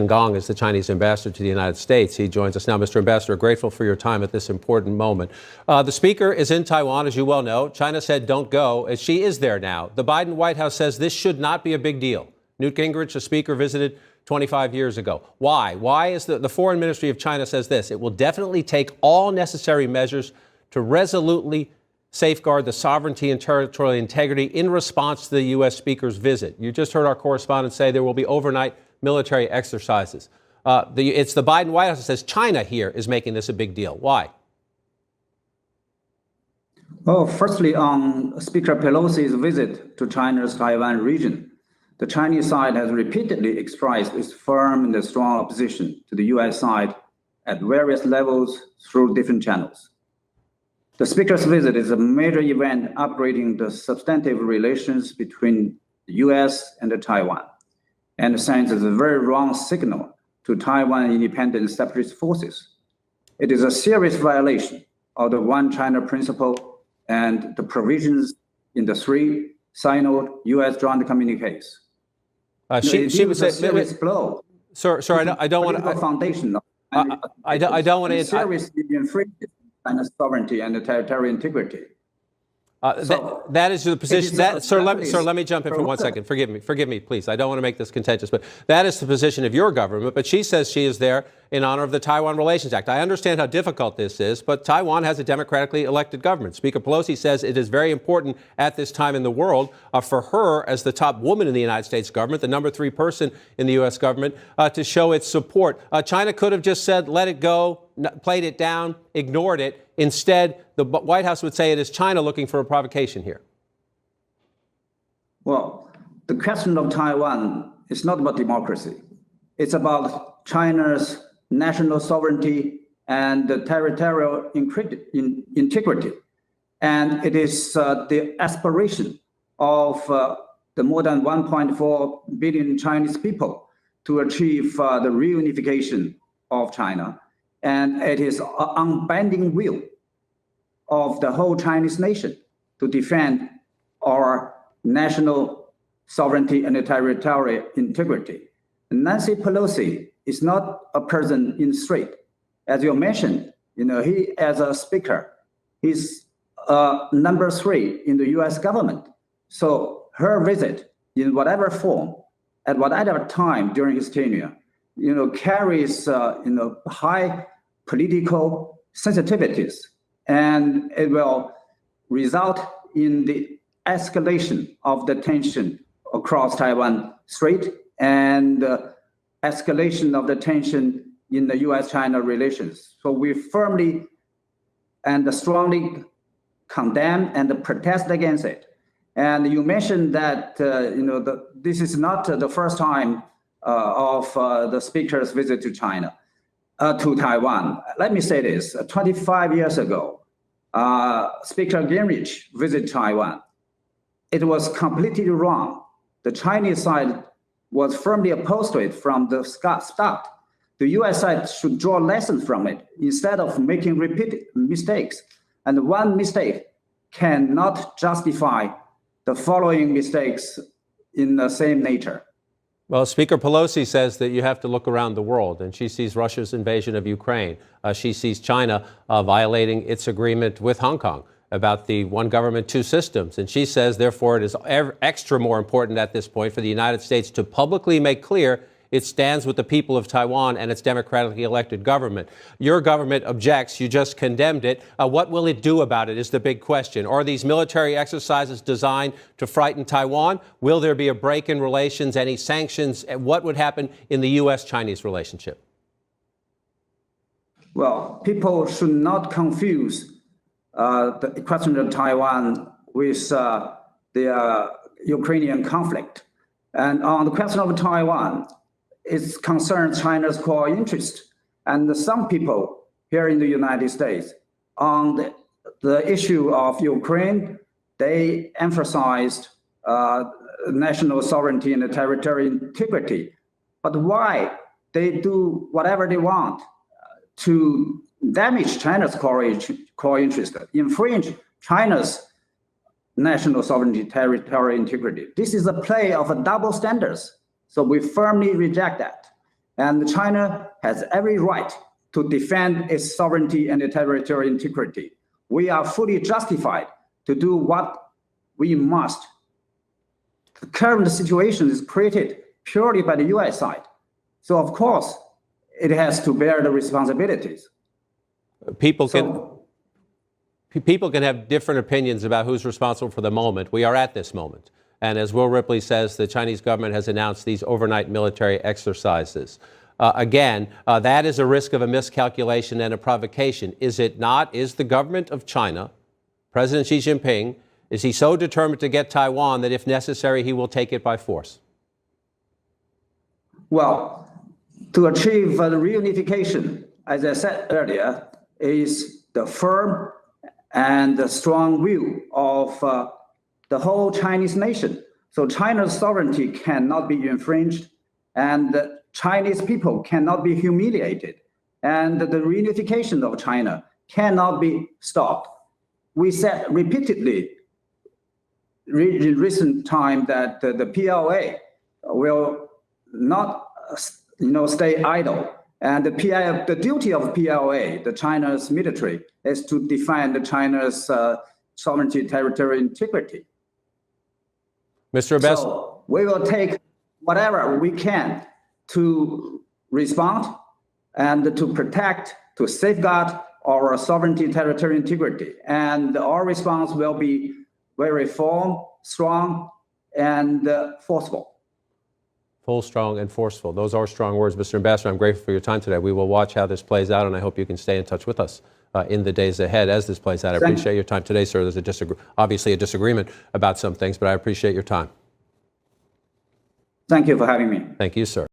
Qin Gang is the Chinese ambassador to the United States. He joins us now. Mr. Ambassador, grateful for your time at this important moment. The speaker is in Taiwan, as you well know. China said don't go. She is there now. The Biden White House says this should not be a big deal. Newt Gingrich, the speaker, visited 25 years ago. Why? Why is the Foreign Ministry of China says this? It will definitely take all necessary measures to resolutely safeguard the sovereignty and territorial integrity in response to the U.S. speaker's visit. You just heard our correspondent say there will be overnight military exercises. It's the Biden White House that says China here is making this a big deal. Why? Well, firstly, on Speaker Pelosi's visit to China's Taiwan region, the Chinese side has repeatedly expressed its firm and strong opposition to the U.S. side at various levels through different channels. The speaker's visit is a major event upgrading the substantive relations between the U.S. and Taiwan, and sends a very wrong signal to Taiwan independent separatist forces. It is a serious violation of the One China principle and the provisions in the three Sino-U.S. joint communiques. She was a serious blow. Sir, I don't want to. Foundation. I don't want to. Seriously infringe China's sovereignty and territorial integrity. That is the position. Sir, let me jump in for 1 second. Forgive me, please. I don't want to make this contentious, but that is the position of your government. But she says she is there in honor of the Taiwan Relations Act. I understand how difficult this is, but Taiwan has a democratically elected government. Speaker Pelosi says it is very important at this time in the world for her, as the top woman in the United States government, the number 3 person in the U.S. government, to show its support. China could have just said, let it go, played it down, ignored it. Instead, the White House would say it is China looking for a provocation here. Well, the question of Taiwan is not about democracy. It's about China's national sovereignty and the territorial integrity. And it is the aspiration of the more than 1.4 billion Chinese people to achieve the reunification of China. And it is an unbending will of the whole Chinese nation to defend our national sovereignty and territorial integrity. Nancy Pelosi is not a person in the street. As you mentioned, he, as a speaker, he's number 3 in the U.S. government. So her visit, in whatever form, at whatever time during his tenure, carries high political sensitivities, and it will result in the escalation of the tension across Taiwan Strait and escalation of the tension in the U.S.-China relations. So we firmly and strongly condemn and protest against it. And you mentioned that this is not the first time of the speaker's visit to China, to Taiwan. Let me say this: 25 years ago, Speaker Gingrich visited Taiwan. It was completely wrong. The Chinese side was firmly opposed to it from the start. The U.S. side should draw lessons from it instead of making repeated mistakes. And one mistake cannot justify the following mistakes in the same nature. Well, Speaker Pelosi says that you have to look around the world, and she sees Russia's invasion of Ukraine. She sees China violating its agreement with Hong Kong about the one government, two systems. And she says, therefore, it is extra more important at this point for the United States to publicly make clear it stands with the people of Taiwan and its democratically elected government. Your government objects. You just condemned it. What will it do about it is the big question. Are these military exercises designed to frighten Taiwan? Will there be a break in relations, any sanctions? What would happen in the U.S.-Chinese relationship? Well, people should not confuse the question of Taiwan with the Ukrainian conflict. And on the question of Taiwan, it concerns China's core interest. And some people here in the United States, on the issue of Ukraine, they emphasized national sovereignty and territorial integrity. But why they do whatever they want to damage China's core interest, infringe China's national sovereignty, territorial integrity? This is a play of double standards. So we firmly reject that. And China has every right to defend its sovereignty and territorial integrity. We are fully justified to do what we must. The current situation is created purely by the US side. So of course, it has to bear the responsibilities. People can have different opinions about who's responsible for the moment. We are at this moment. And as Will Ripley says, the Chinese government has announced these overnight military exercises. Again, that is a risk of a miscalculation and a provocation. Is it not? Is the government of China, President Xi Jinping, is he so determined to get Taiwan that if necessary, he will take it by force? Well, to achieve the reunification, as I said earlier, is the firm and the strong will of the whole Chinese nation. So China's sovereignty cannot be infringed, and the Chinese people cannot be humiliated, and the reunification of China cannot be stopped. We said repeatedly in recent time that the PLA will not stay idle. And the duty of PLA, the China's military, is to defend China's sovereignty, territorial integrity. Mr. Ambassador, so we will take whatever we can to respond and to protect, to safeguard our sovereignty, territorial integrity. And our response will be very firm, strong, and forceful. Full, strong, and forceful. Those are strong words, Mr. Ambassador. I'm grateful for your time today. We will watch how this plays out, and I hope you can stay in touch with us in the days ahead as this plays out. I appreciate your time today, sir. There's obviously a disagreement about some things, but I appreciate your time. Thank you for having me. Thank you, sir.